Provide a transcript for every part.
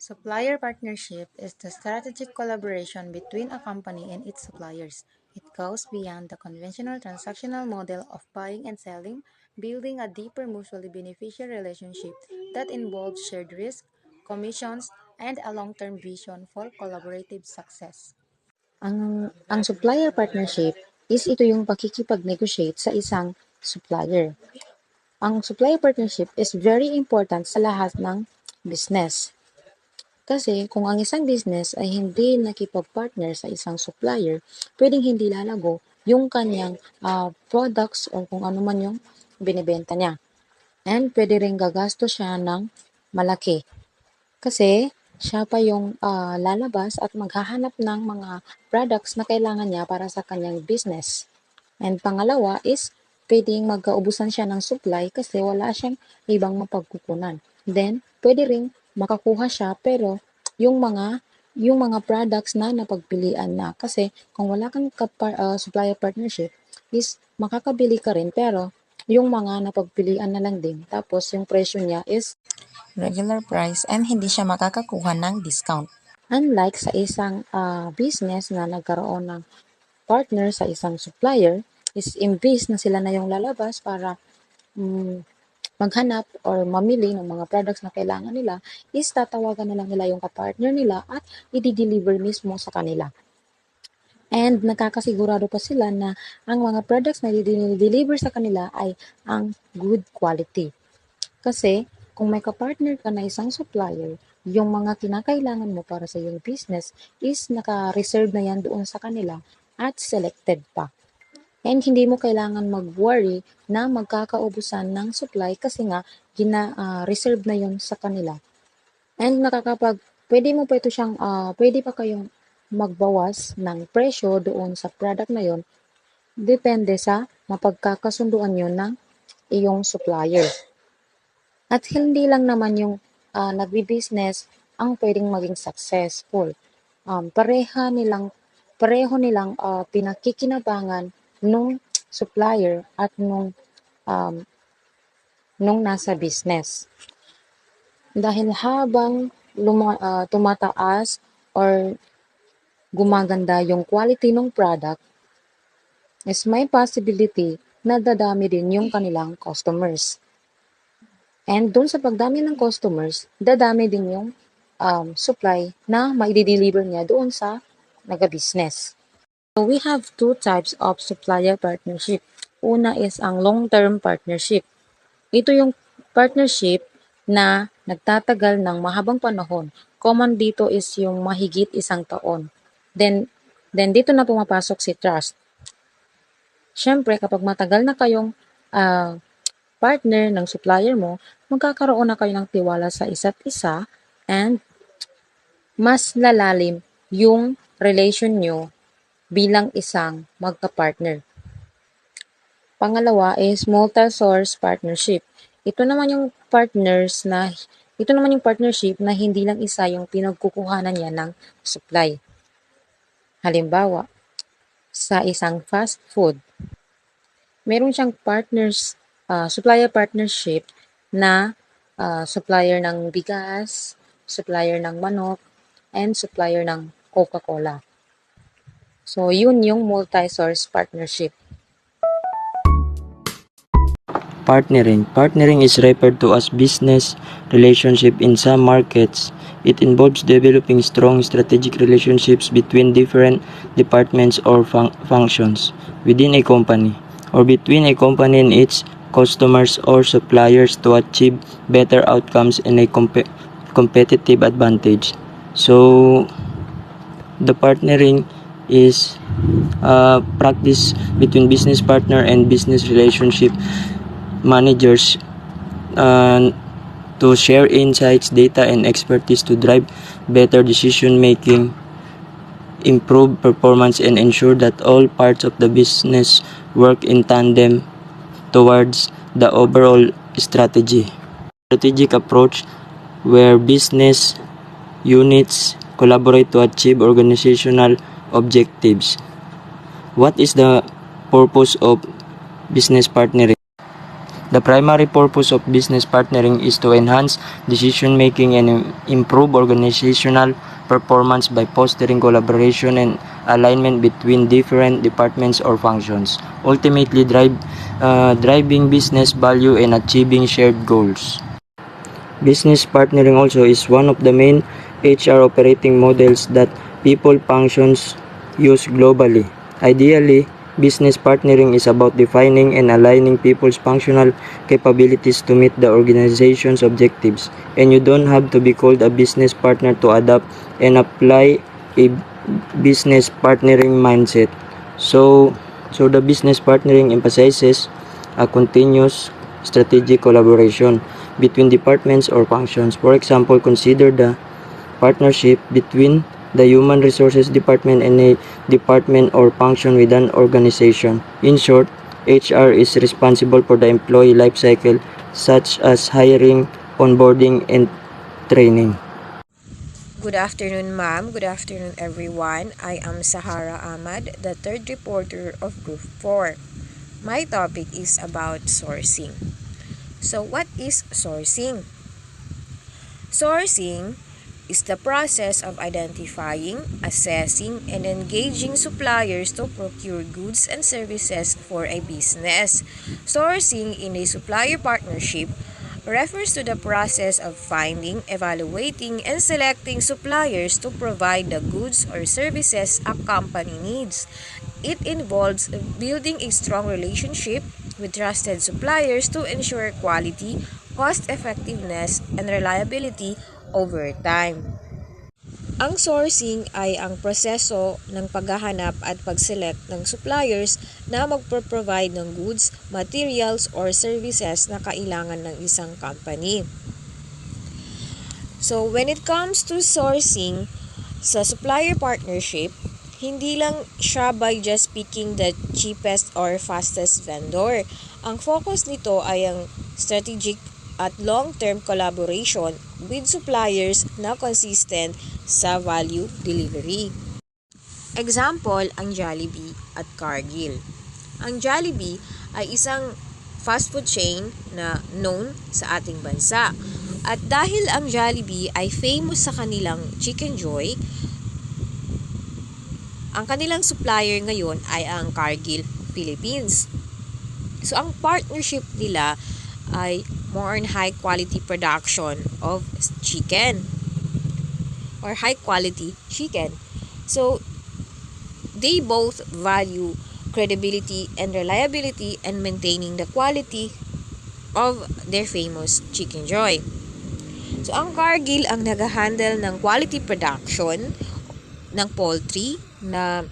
Supplier partnership is the strategic collaboration between a company and its suppliers. It goes beyond the conventional transactional model of buying and selling, building a deeper mutually beneficial relationship that involves shared risk, commissions, and a long-term vision for collaborative success. Ang supplier partnership is ito yung pakikipag-negotiate sa isang supplier. Ang supplier partnership is very important sa lahat ng business. Kasi kung ang isang business ay hindi nakipag-partner sa isang supplier, pwedeng hindi lalago yung kanyang products o kung ano man yung binibenta niya. And pwede rin gagastos siya ng malaki. Kasi siya pa yung lalabas at maghahanap ng mga products na kailangan niya para sa kanyang business. And pangalawa is pwedeng magkaubusan siya ng supply kasi wala siyang ibang mapagkukunan. Then, pwede ring makakuha siya pero yung mga products na napagpilian na kasi kung wala kang supplier partnership is makakabili ka rin pero yung mga napagpilian na lang din tapos yung presyo niya is Regular price and hindi siya makakakuha ng discount. unlike sa isang business na nagkaroon ng partner sa isang supplier, is imbis na sila na yung lalabas para maghanap or mamili ng mga products na kailangan nila, is tatawagan na lang nila yung kapartner nila at i-deliver mismo sa kanila. And nakakasigurado pa sila na ang mga products na i-deliver sa kanila ay ang good quality. Kasi kung may kapartner ka na isang supplier, yung mga kinakailangan mo para sa iyong business is naka-reserve na yan doon sa kanila at selected pa. And hindi mo kailangan mag-worry na magkakaubusan ng supply kasi nga reserve na yun sa kanila. And pwede mo pa ito siyang, pwede pa kayong magbawas ng presyo doon sa product na yon depende sa mapagkakasunduan nyo ng iyong supplier. At hindi lang naman yung nagbi-business ang pwedeng maging successful. Pareho nilang pinakikinabangan nung supplier at um, nung nasa business. Dahil habang tumataas or gumaganda yung quality ng product, is may possibility na dadami din yung kanilang customers. And doon sa pagdami ng customers, dadami din yung supply na maidi-deliver niya doon sa naga-business. So we have two types of supplier partnership. Una is ang long-term partnership. Ito yung partnership na nagtatagal ng mahabang panahon. Common dito is yung mahigit 1 taon. Then dito na pumapasok si trust. Siyempre, kapag matagal na kayong partner ng supplier mo, magkakaroon na kayo ng tiwala sa isa't isa and mas lalalim yung relation nyo bilang isang magka-partner. Pangalawa is multi-source partnership. Ito naman yung partnership na hindi lang isa yung pinagkukuhanan niya ng supply. Halimbawa, sa isang fast food, meron siyang supplier partnership na supplier ng bigas, supplier ng manok, and supplier ng Coca-Cola. So, yun yung multi-source partnership. Partnering. Partnering is referred to as business relationship in some markets. It involves developing strong strategic relationships between different departments or functions within a company, or between a company and its customers or suppliers to achieve better outcomes and a competitive advantage. So, the partnering is practice between business partner and business relationship managers to share insights, data, and expertise to drive better decision making, improve performance, and ensure that all parts of the business work in tandem towards the overall strategy. Strategic approach where business units collaborate to achieve organizational objectives. What is the purpose of business partnering? The primary purpose of business partnering is to enhance decision making and improve organizational performance by fostering collaboration and alignment between different departments or functions, ultimately driving business value and achieving shared goals. Business partnering also is one of the main HR operating models that people functions use globally. Ideally, business partnering is about defining and aligning people's functional capabilities to meet the organization's objectives. And you don't have to be called a business partner to adopt and apply a business partnering mindset. So the business partnering emphasizes a continuous strategic collaboration between departments or functions. For example, consider the partnership between the human resources department and a department or function within an organization. In short, HR is responsible for the employee life cycle such as hiring, onboarding, and training. Good afternoon, ma'am. Good afternoon, everyone. I am Sahara Ahmad, the third reporter of Group 4. My topic is about sourcing. So, what is sourcing? Sourcing is the process of identifying, assessing, and engaging suppliers to procure goods and services for a business. Sourcing in a supplier partnership refers to the process of finding, evaluating, and selecting suppliers to provide the goods or services a company needs. It involves building a strong relationship with trusted suppliers to ensure quality, cost effectiveness, and reliability over time. Ang sourcing ay ang proseso ng paghahanap at pag-select ng suppliers na magpo-provide ng goods, materials, or services na kailangan ng isang company. So, when it comes to sourcing sa supplier partnership, hindi lang siya by just picking the cheapest or fastest vendor. Ang focus nito ay ang strategic at long-term collaboration with suppliers na consistent sa value delivery. Example, ang Jollibee at Cargill. Ang Jollibee ay isang fast food chain na known sa ating bansa. At dahil ang Jollibee ay famous sa kanilang Chicken Joy, ang kanilang supplier ngayon ay ang Cargill Philippines. So, ang partnership nila ay more on high quality production of chicken or high quality chicken. So, they both value credibility and reliability and maintaining the quality of their famous Chicken Joy. So, ang Cargill ang nag-handle ng quality production ng poultry na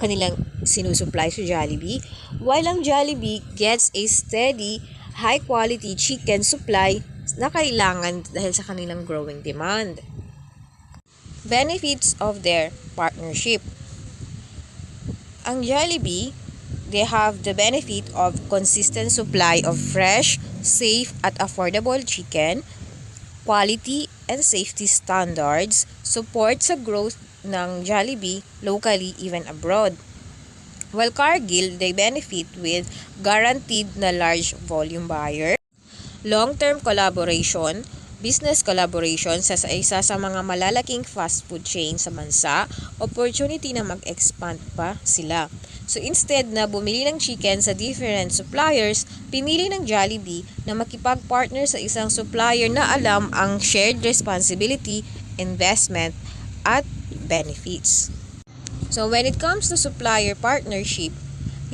kanilang sinusupply sa Jollibee, while ang Jollibee gets a steady, high-quality chicken supply na kailangan dahil sa kanilang growing demand. Benefits of their partnership. Ang Jollibee, they have the benefit of consistent supply of fresh, safe, at affordable chicken, quality and safety standards, support sa growth ng Jollibee locally even abroad. While Cargill, they benefit with guaranteed na large volume buyer, long-term collaboration, business collaboration sa isa sa mga malalaking fast food chain sa bansa, opportunity na mag-expand pa sila. So instead na bumili ng chicken sa different suppliers, pinili ng Jollibee na makipag-partner sa isang supplier na alam ang shared responsibility, investment, at benefits. So when it comes to supplier partnership,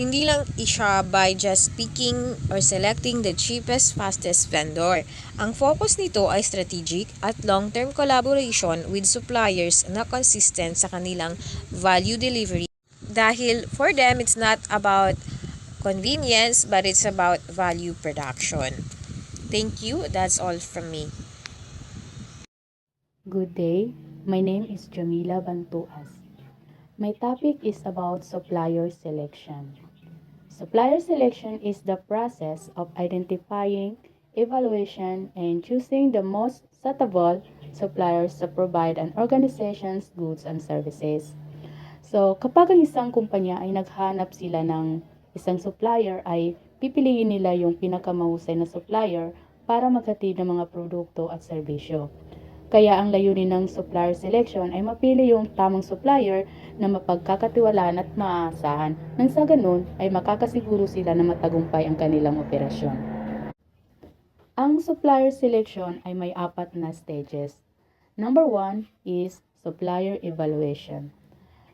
hindi lang siya by just picking or selecting the cheapest, fastest vendor. Ang focus nito ay strategic at long-term collaboration with suppliers na consistent sa kanilang value delivery. Dahil for them, it's not about convenience, but it's about value production. Thank you. That's all from me. Good day. My name is Jamila Bantuas. My topic is about supplier selection. Supplier selection is the process of identifying, evaluation, and choosing the most suitable suppliers to provide an organization's goods and services. So, kapag ang isang kumpanya ay naghanap sila ng isang supplier ay pipiliin nila yung pinakamahusay na supplier para maghatid ng mga produkto at serbisyo. Kaya ang layunin ng supplier selection ay mapili yung tamang supplier na mapagkakatiwalaan at maaasahan nang sa ganun ay makakasiguro sila na matagumpay ang kanilang operasyon. Ang supplier selection ay may 4 na stages. Number 1 is supplier evaluation.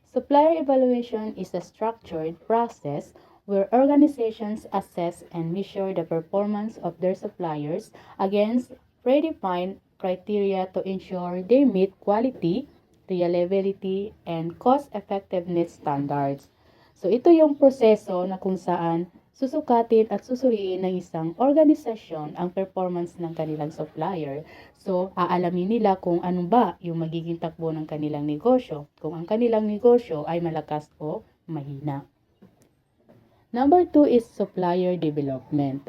Supplier evaluation is a structured process where organizations assess and measure the performance of their suppliers against predefined criteria to ensure they meet quality, reliability, and cost-effectiveness standards. So ito yung proseso na kung saan susukatin at susuriin ng isang organisasyon ang performance ng kanilang supplier. So, aalamin nila kung ano ba yung magiging takbo ng kanilang negosyo, kung ang kanilang negosyo ay malakas o mahina. Number 2 is supplier development.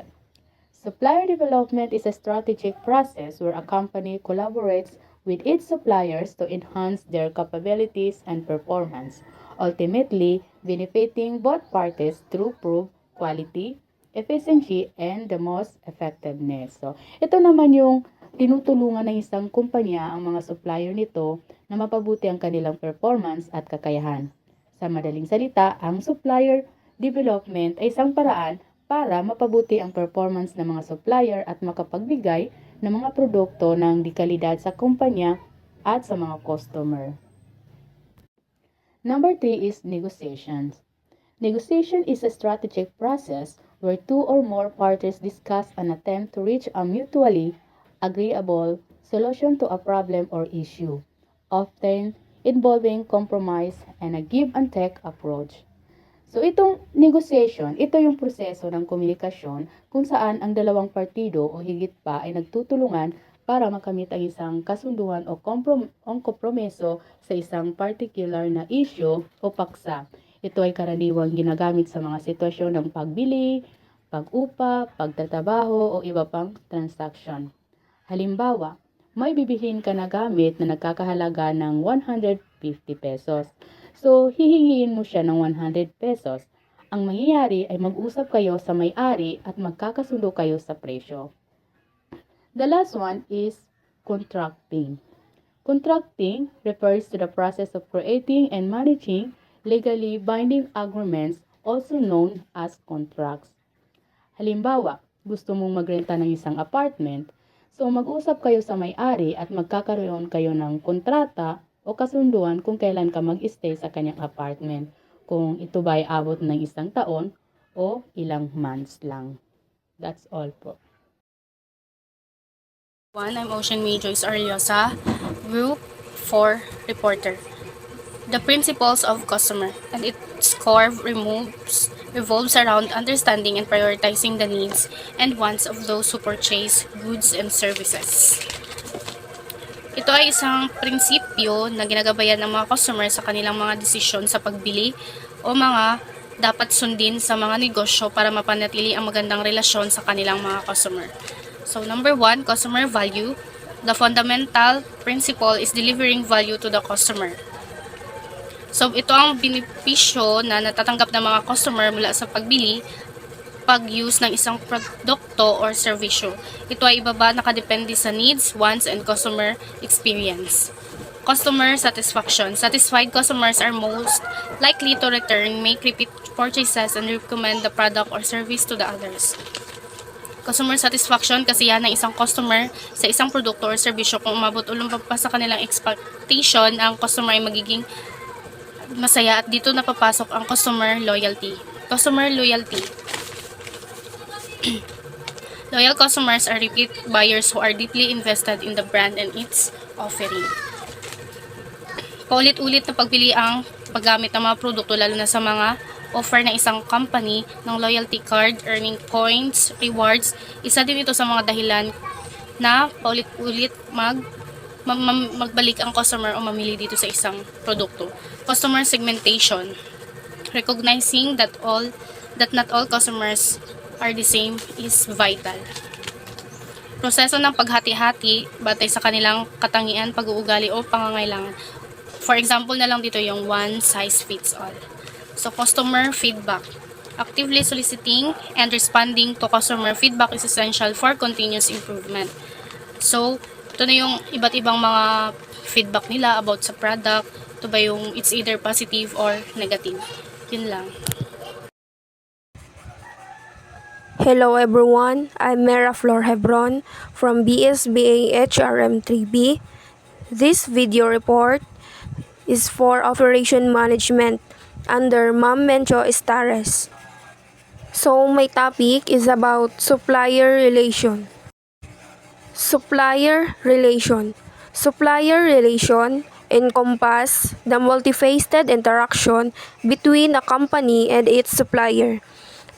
Supplier development is a strategic process where a company collaborates with its suppliers to enhance their capabilities and performance, ultimately benefiting both parties through improved quality, efficiency, and the most effectiveness. So, ito naman yung tinutulungan ng isang kumpanya ang mga supplier nito na mapabuti ang kanilang performance at kakayahan. Sa madaling salita, ang supplier development ay isang paraan para mapabuti ang performance ng mga supplier at makapagbigay ng mga produkto ng dekalidad sa kumpanya at sa mga customer. Number 3 is negotiations. Negotiation is a strategic process where 2 or more parties discuss and attempt to reach a mutually agreeable solution to a problem or issue, often involving compromise and a give and take approach. So itong negotiation, ito yung proseso ng komunikasyon kung saan ang dalawang partido o higit pa ay nagtutulungan para makamit ang isang kasunduan o kompromiso sa isang particular na issue o paksa. Ito ay karaniwang ginagamit sa mga sitwasyon ng pagbili, pag-upa, pagtatrabaho o iba pang transaction. Halimbawa, may bibilhin ka na gamit na nagkakahalaga ng 150 pesos. So, hihingiin mo siya ng 100 pesos. Ang mangyayari ay mag-usap kayo sa may-ari at magkakasundo kayo sa presyo. The last one is contracting. Contracting refers to the process of creating and managing legally binding agreements, also known as contracts. Halimbawa, gusto mong magrenta ng isang apartment, so mag-usap kayo sa may-ari at magkakaroon kayo ng kontrata o kasunduan kung kailan ka mag-stay sa kanyang apartment, kung ito ba ay abot ng 1 taon o ilang months lang. That's all po. I'm Ocean May Joyce Ariosa, Group 4 reporter. The principles of customer and its core revolves around understanding and prioritizing the needs and wants of those who purchase goods and services. Ito ay isang prinsipyo na ginagabayan ng mga customer sa kanilang mga desisyon sa pagbili o mga dapat sundin sa mga negosyo para mapanatili ang magandang relasyon sa kanilang mga customer. So number 1, customer value. The fundamental principle is delivering value to the customer. So ito ang benepisyo na natatanggap ng mga customer mula sa pagbili, pag-use ng isang produkto or serbisyo. Ito ay ibaba nakadepende sa needs, wants, and customer experience. Customer satisfaction. Satisfied customers are most likely to return, make repeat purchases, and recommend the product or service to the others. Customer satisfaction, kasiyahan ng isang customer sa isang produkto or serbisyo. Kung umabot o lumabas pa sa kanilang expectation, ang customer ay magiging masaya at dito napapasok ang customer loyalty. Customer loyalty. Loyal customers are repeat buyers who are deeply invested in the brand and its offering. Paulit-ulit na pagbili ang paggamit ng mga produkto lalo na sa mga offer ng isang company ng loyalty card, earning points, rewards. Isa din ito sa mga dahilan na paulit-ulit magbalik ang customer o mamili dito sa isang produkto. Customer segmentation. Recognizing that not all customers are the same is vital. Proseso ng paghati-hati batay sa kanilang katangian, pag-uugali o pangangailangan. For example na lang dito yung one size fits all. So customer feedback. Actively soliciting and responding to customer feedback is essential for continuous improvement. So, ito na yung iba't ibang mga feedback nila about sa product. Ito ba yung it's either positive or negative. Yun lang. Hello everyone, I'm Mera Flor Hebron from BSBA HRM 3B. This video report is for Operation Management under Ma'am Mencho Estares. So my topic is about supplier relation. Supplier relation. Supplier relation encompass the multifaceted interaction between a company and its supplier.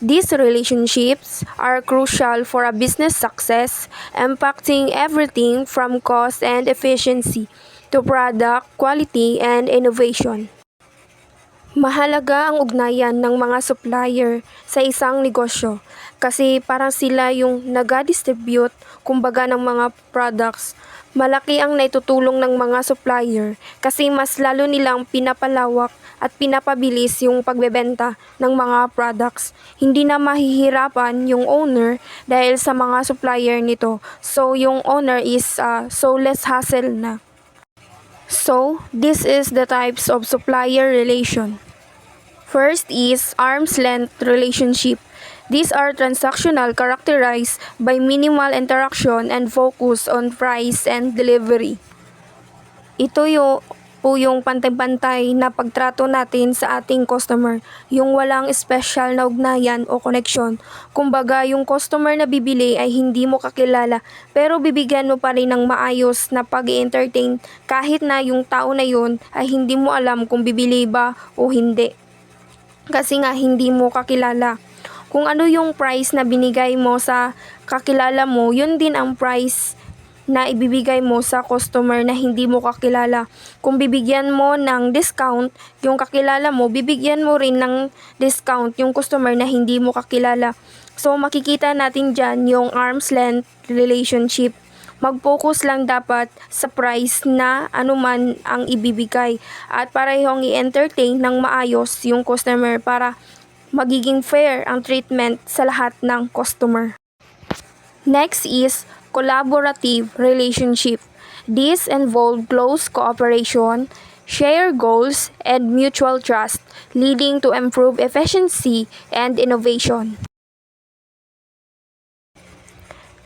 These relationships are crucial for a business success, impacting everything from cost and efficiency to product quality and innovation. Mahalaga ang ugnayan ng mga supplier sa isang negosyo kasi parang sila yung nag-distribute kumbaga ng mga products. Malaki ang naitutulong ng mga supplier kasi mas lalo nilang pinapalawak at pinapabilis yung pagbebenta ng mga products. Hindi na mahihirapan yung owner dahil sa mga supplier nito. So yung owner is so less hassle na. So this is the types of supplier relation. First is arm's length relationship. These are transactional characterized by minimal interaction and focus on price and delivery. Ito yung pantay-pantay na pagtrato natin sa ating customer, yung walang special na ugnayan o connection. Kumbaga, yung customer na bibili ay hindi mo kakilala, pero bibigyan mo pa rin ng maayos na pag-entertain kahit na yung tao na yun ay hindi mo alam kung bibili ba o hindi. Kasi nga hindi mo kakilala. Kung ano yung price na binigay mo sa kakilala mo, yun din ang price na ibibigay mo sa customer na hindi mo kakilala. Kung bibigyan mo ng discount yung kakilala mo, bibigyan mo rin ng discount yung customer na hindi mo kakilala. So makikita natin dyan yung arm's length relationship. Mag-focus lang dapat sa price na anuman ang ibibigay at parehong i-entertain ng maayos yung customer para magiging fair ang treatment sa lahat ng customer. Next is collaborative relationship. These involve close cooperation, share goals, and mutual trust, leading to improved efficiency and innovation.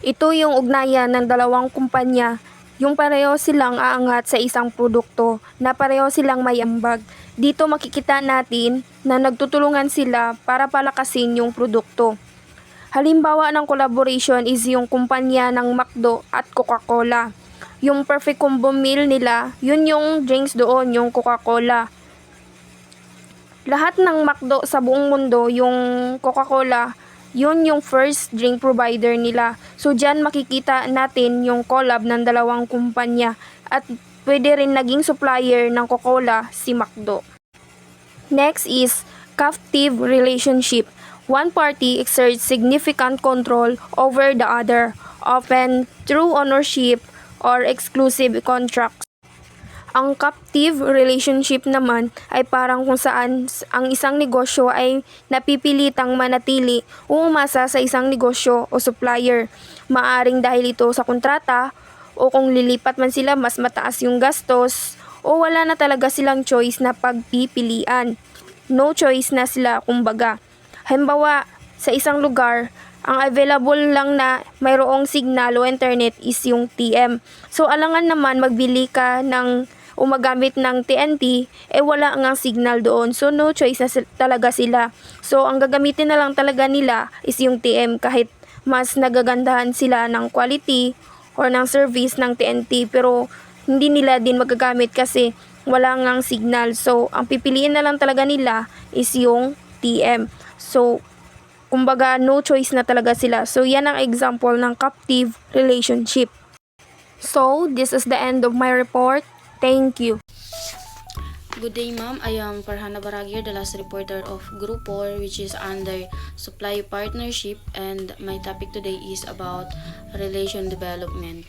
Ito yung ugnayan ng dalawang kumpanya, yung pareho silang aangat sa isang produkto na pareho silang may ambag. Dito makikita natin na nagtutulungan sila para palakasin yung produkto. Halimbawa ng collaboration is yung kumpanya ng McDo at Coca-Cola. Yung perfect combo meal nila, yun yung drinks doon, yung Coca-Cola. Lahat ng McDo sa buong mundo, yung Coca-Cola, yun yung first drink provider nila. So dyan makikita natin yung collab ng dalawang kumpanya at pwede rin naging supplier ng Coca-Cola si McDo. Next is captive relationship. One party exerts significant control over the other, often through ownership or exclusive contracts. Ang captive relationship naman ay parang kung saan ang isang negosyo ay napipilitang manatili o umasa sa isang negosyo o supplier. Maaring dahil ito sa kontrata o kung lilipat man sila mas mataas yung gastos o wala na talaga silang choice na pagpipilian. No choice na sila kumbaga. Halimbawa, sa isang lugar, ang available lang na mayroong signal o internet is yung TM. So alangan naman magbili ka ng o magamit ng TNT, wala ngang signal doon. So no choice na talaga sila. So ang gagamitin na lang talaga nila is yung TM kahit mas nagagandahan sila ng quality or ng service ng TNT pero hindi nila din magagamit kasi wala ngang signal. So ang pipiliin na lang talaga nila is yung TM. So kumbaga no choice na talaga sila. So yan ang example ng captive relationship. So this is the end of my report. Thank you. Good day, ma'am. I am Farhana Baragir, the last reporter of Group 4, which is under Supply Partnership, and my topic today is about relation development.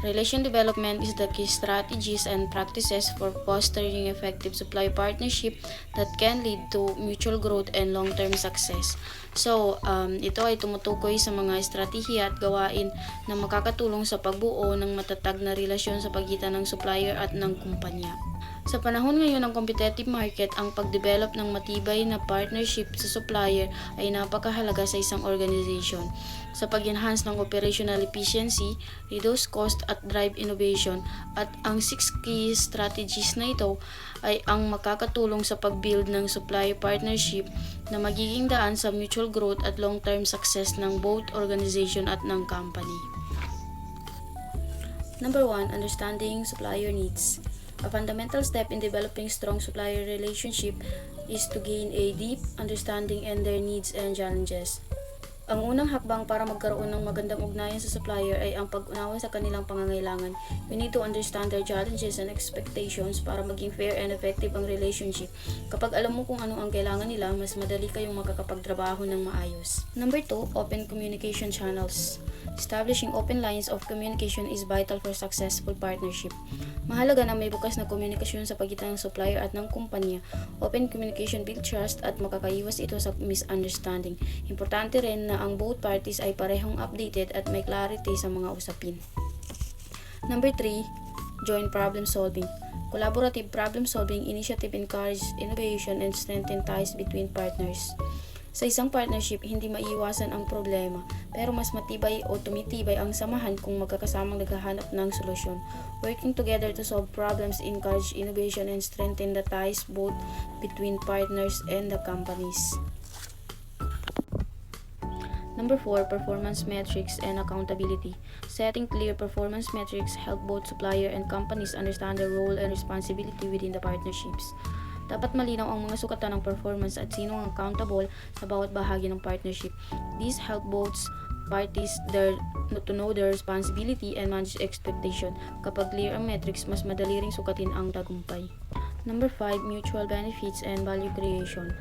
Relation development is the key strategies and practices for fostering effective supply partnership that can lead to mutual growth and long-term success. So, ito ay tumutukoy sa mga estratehiya at gawain na makakatulong sa pagbuo ng matatag na relasyon sa pagitan ng supplier at ng kumpanya. Sa panahon ngayon ng competitive market, ang pagdevelop ng matibay na partnership sa supplier ay napakahalaga sa isang organization. Sa pag-enhance ng operational efficiency, reduce cost at drive innovation, at ang 6 key strategies na ito ay ang makakatulong sa pag-build ng supplier partnership na magiging daan sa mutual growth at long-term success ng both organization at ng company. Number 1, understanding supplier needs. A fundamental step in developing strong supplier relationship is to gain a deep understanding in their needs and challenges. Ang unang hakbang para magkaroon ng magandang ugnayan sa supplier ay ang pag-unawa sa kanilang pangangailangan. We need to understand their challenges and expectations para maging fair and effective ang relationship. Kapag alam mo kung ano ang kailangan nila, mas madali kayong makakapagtrabaho ng maayos. Number 2, open communication channels. Establishing open lines of communication is vital for successful partnership. Mahalaga na may bukas na komunikasyon sa pagitan ng supplier at ng kumpanya. Open communication builds trust at makakaiwas ito sa misunderstanding. Importante rin na ang both parties ay parehong updated at may clarity sa mga usapin. Number 3, joint problem solving. Collaborative problem solving initiative encourages innovation and strengthens ties between partners. Sa isang partnership, hindi maiiwasan ang problema, pero mas matibay o tumitibay ang samahan kung magkakasamang naghahanap ng solusyon. Working together to solve problems encourage innovation and strengthen the ties both between partners and the companies. Number 4, performance metrics and accountability. Setting clear performance metrics help both supplier and companies understand their role and responsibility within the partnerships. Dapat malinaw ang mga sukatan ng performance at sino ang accountable sa bawat bahagi ng partnership. These help both parties to know their responsibility and manage expectation. Kapag clear ang metrics, mas madali ring sukatin ang tagumpay. Number 5, mutual benefits and value creation.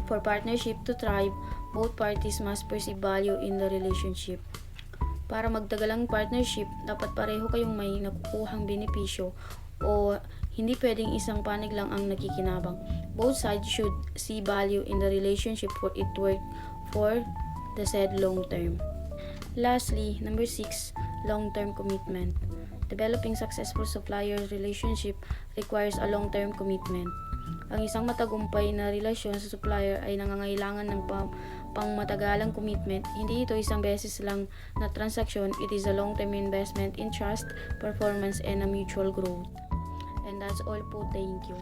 For partnership to thrive, both parties must perceive value in the relationship. Para magtagal ang partnership, dapat pareho kayong may nakukuhang benepisyo o hindi pwedeng isang panig lang ang nakikinabang. Both sides should see value in the relationship for it to work for the said long term. Lastly, number 6, long-term commitment. Developing successful supplier relationship requires a long-term commitment. Ang isang matagumpay na relasyon sa supplier ay nangangailangan ng pangmatagalang commitment. Hindi ito isang beses lang na transaksyon. It is a long-term investment in trust, performance, and a mutual growth. And that's all po. Thank you.